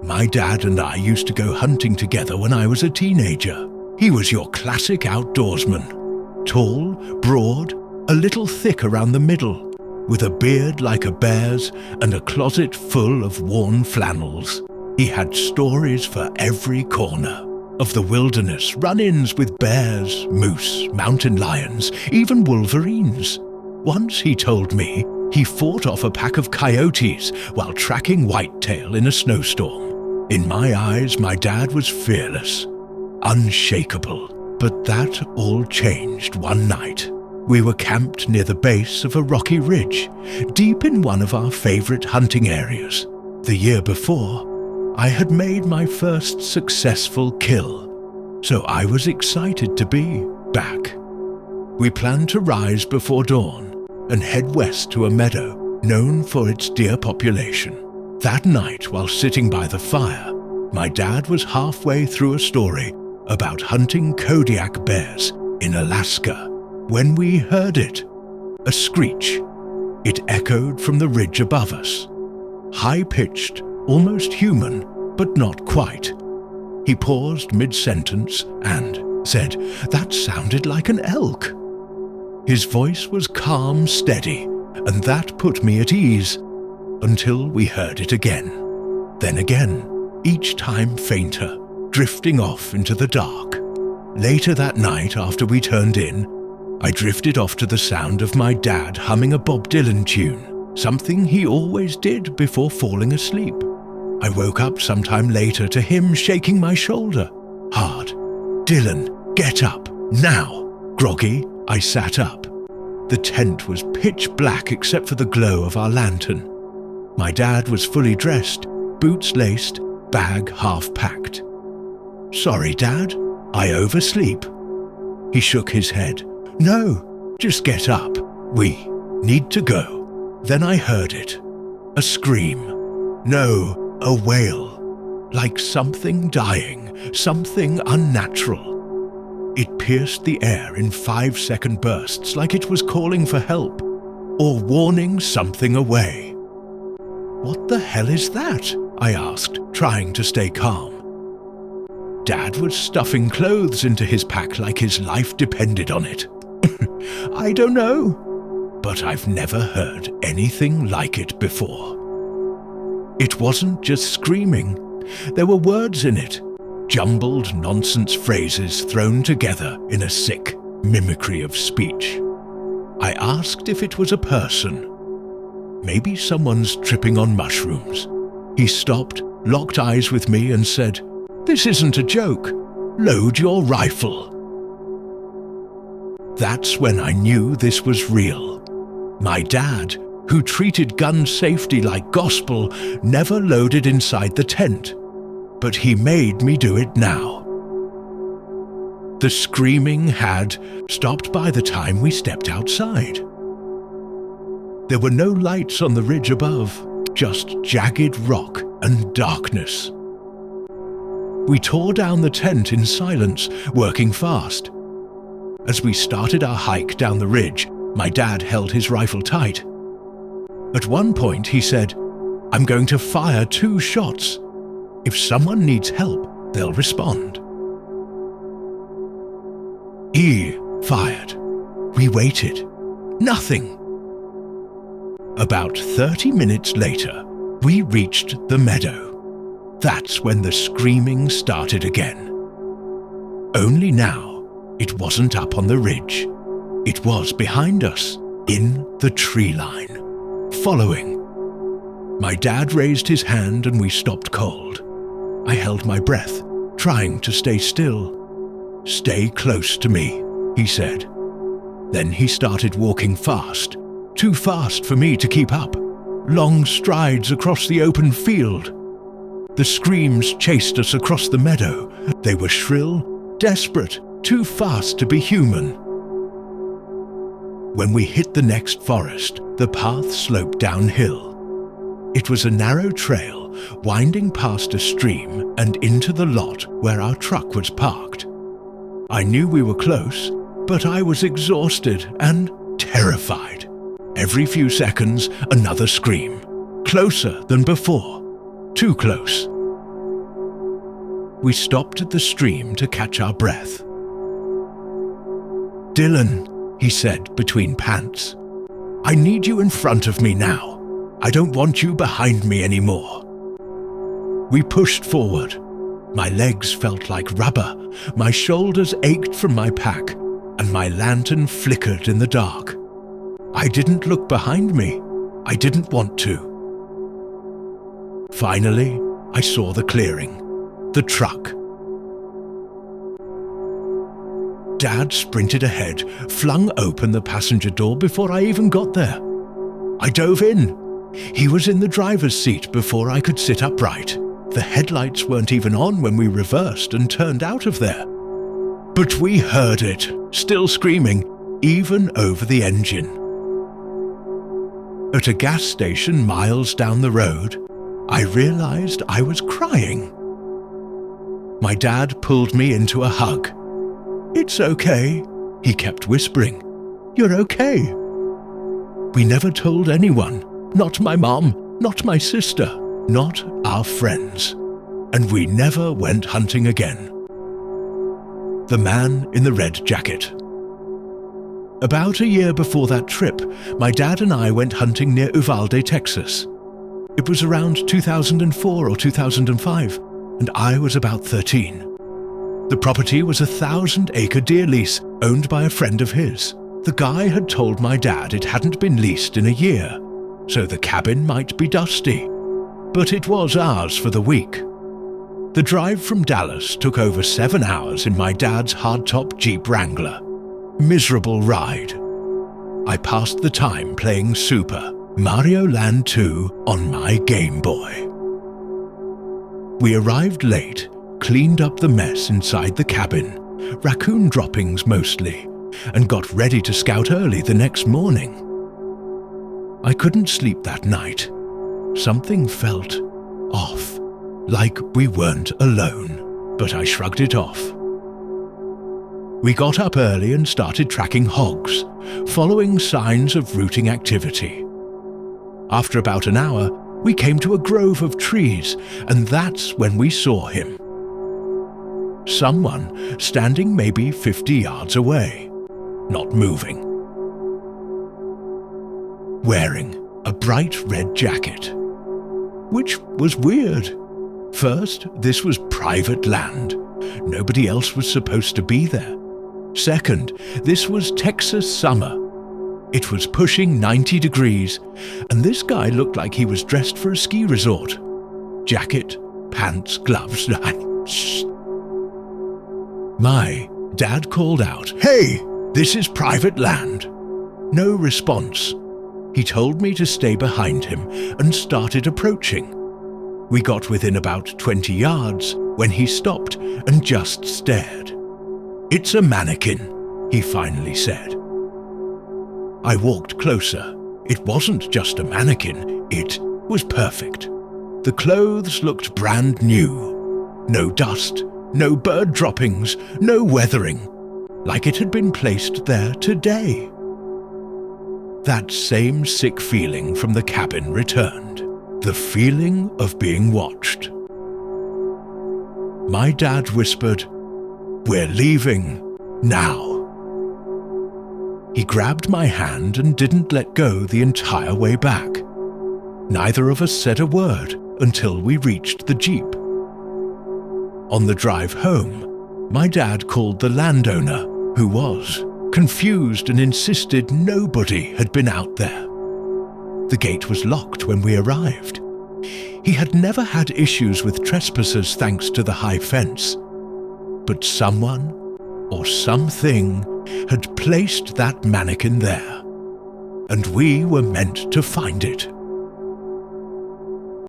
My dad and I used to go hunting together when I was a teenager. He was your classic outdoorsman. Tall, broad, a little thick around the middle, with a beard like a bear's and a closet full of worn flannels. He had stories for every corner. Of the wilderness, run-ins with bears, moose, mountain lions, even wolverines. Once he told me he fought off a pack of coyotes while tracking whitetail in a snowstorm. In my eyes, my dad was fearless, unshakable. But that all changed one night. We were camped near the base of a rocky ridge, deep in one of our favorite hunting areas. The year before, I had made my first successful kill, so I was excited to be back. We planned to rise before dawn and head west to a meadow known for its deer population. That night, while sitting by the fire, my dad was halfway through a story about hunting Kodiak bears in Alaska when we heard it. A screech. It echoed from the ridge above us. High-pitched, almost human, but not quite. He paused mid-sentence and said, "That sounded like an elk." His voice was calm, steady, and that put me at ease until we heard it again. Then again, each time fainter, drifting off into the dark. Later that night, after we turned in, I drifted off to the sound of my dad humming a Bob Dylan tune, something he always did before falling asleep. I woke up sometime later to him shaking my shoulder. Hard. "Dylan, get up, now!" Groggy, I sat up. The tent was pitch black except for the glow of our lantern. My dad was fully dressed, boots laced, bag half packed. "Sorry, Dad, I oversleep." He shook his head. "No, just get up. We need to go." Then I heard it. A scream. No, a wail. Like something dying, something unnatural. It pierced the air in 5-second bursts like it was calling for help, or warning something away. "What the hell is that?" I asked, trying to stay calm. Dad was stuffing clothes into his pack like his life depended on it. "I don't know, but I've never heard anything like it before." It wasn't just screaming. There were words in it, jumbled nonsense phrases thrown together in a sick mimicry of speech. I asked if it was a person. Maybe someone's tripping on mushrooms. He stopped, locked eyes with me and said, "This isn't a joke. Load your rifle." That's when I knew this was real. My dad, who treated gun safety like gospel, never loaded inside the tent, but he made me do it now. The screaming had stopped by the time we stepped outside. There were no lights on the ridge above, just jagged rock and darkness. We tore down the tent in silence, working fast. As we started our hike down the ridge, my dad held his rifle tight. At one point he said, "I'm going to fire 2 shots. If someone needs help, they'll respond." He fired. We waited. Nothing. About 30 minutes later, we reached the meadow. That's when the screaming started again. Only now, it wasn't up on the ridge. It was behind us, in the tree line, following. My dad raised his hand and we stopped cold. I held my breath, trying to stay still. "Stay close to me," he said. Then he started walking fast, too fast for me to keep up. Long strides across the open field. The screams chased us across the meadow. They were shrill, desperate, too fast to be human. When we hit the next forest, the path sloped downhill. It was a narrow trail winding past a stream and into the lot where our truck was parked. I knew we were close, but I was exhausted and terrified. Every few seconds, another scream. Closer than before. Too close. We stopped at the stream to catch our breath. "Dylan," he said between pants, "I need you in front of me now. I don't want you behind me anymore." We pushed forward. My legs felt like rubber, my shoulders ached from my pack, and my lantern flickered in the dark. I didn't look behind me. I didn't want to. Finally, I saw the clearing, the truck. Dad sprinted ahead, flung open the passenger door before I even got there. I dove in. He was in the driver's seat before I could sit upright. The headlights weren't even on when we reversed and turned out of there. But we heard it, still screaming, even over the engine. At a gas station miles down the road, I realized I was crying. My dad pulled me into a hug. "It's okay," he kept whispering. "You're okay." We never told anyone, not my mom, not my sister, not our friends. And we never went hunting again. The man in the red jacket. About a year before that trip, my dad and I went hunting near Uvalde, Texas. It was around 2004 or 2005, and I was about 13. The property was a 1,000-acre deer lease owned by a friend of his. The guy had told my dad it hadn't been leased in a year, so the cabin might be dusty. But it was ours for the week. The drive from Dallas took over 7 hours in my dad's hardtop Jeep Wrangler. Miserable ride. I passed the time playing Super Mario Land 2 on my Game Boy. We arrived late, cleaned up the mess inside the cabin, raccoon droppings mostly, and got ready to scout early the next morning. I couldn't sleep that night. Something felt off, like we weren't alone, but I shrugged it off. We got up early and started tracking hogs, following signs of rooting activity. After about an hour, we came to a grove of trees, and that's when we saw him. Someone standing maybe 50 yards away, not moving. Wearing a bright red jacket, which was weird. First, this was private land. Nobody else was supposed to be there. Second, this was Texas summer. It was pushing 90 degrees, and this guy looked like he was dressed for a ski resort. Jacket, pants, gloves. My dad called out, "Hey, this is private land." No response. He told me to stay behind him and started approaching. We got within about 20 yards when he stopped and just stared. "It's a mannequin," he finally said. I walked closer. It wasn't just a mannequin, it was perfect. The clothes looked brand new. No dust, no bird droppings, no weathering, like it had been placed there today. That same sick feeling from the cabin returned, the feeling of being watched. My dad whispered, "We're leaving now." He grabbed my hand and didn't let go the entire way back. Neither of us said a word until we reached the Jeep. On the drive home, my dad called the landowner, who was confused and insisted nobody had been out there. The gate was locked when we arrived. He had never had issues with trespassers thanks to the high fence. But someone or something had placed that mannequin there, and we were meant to find it.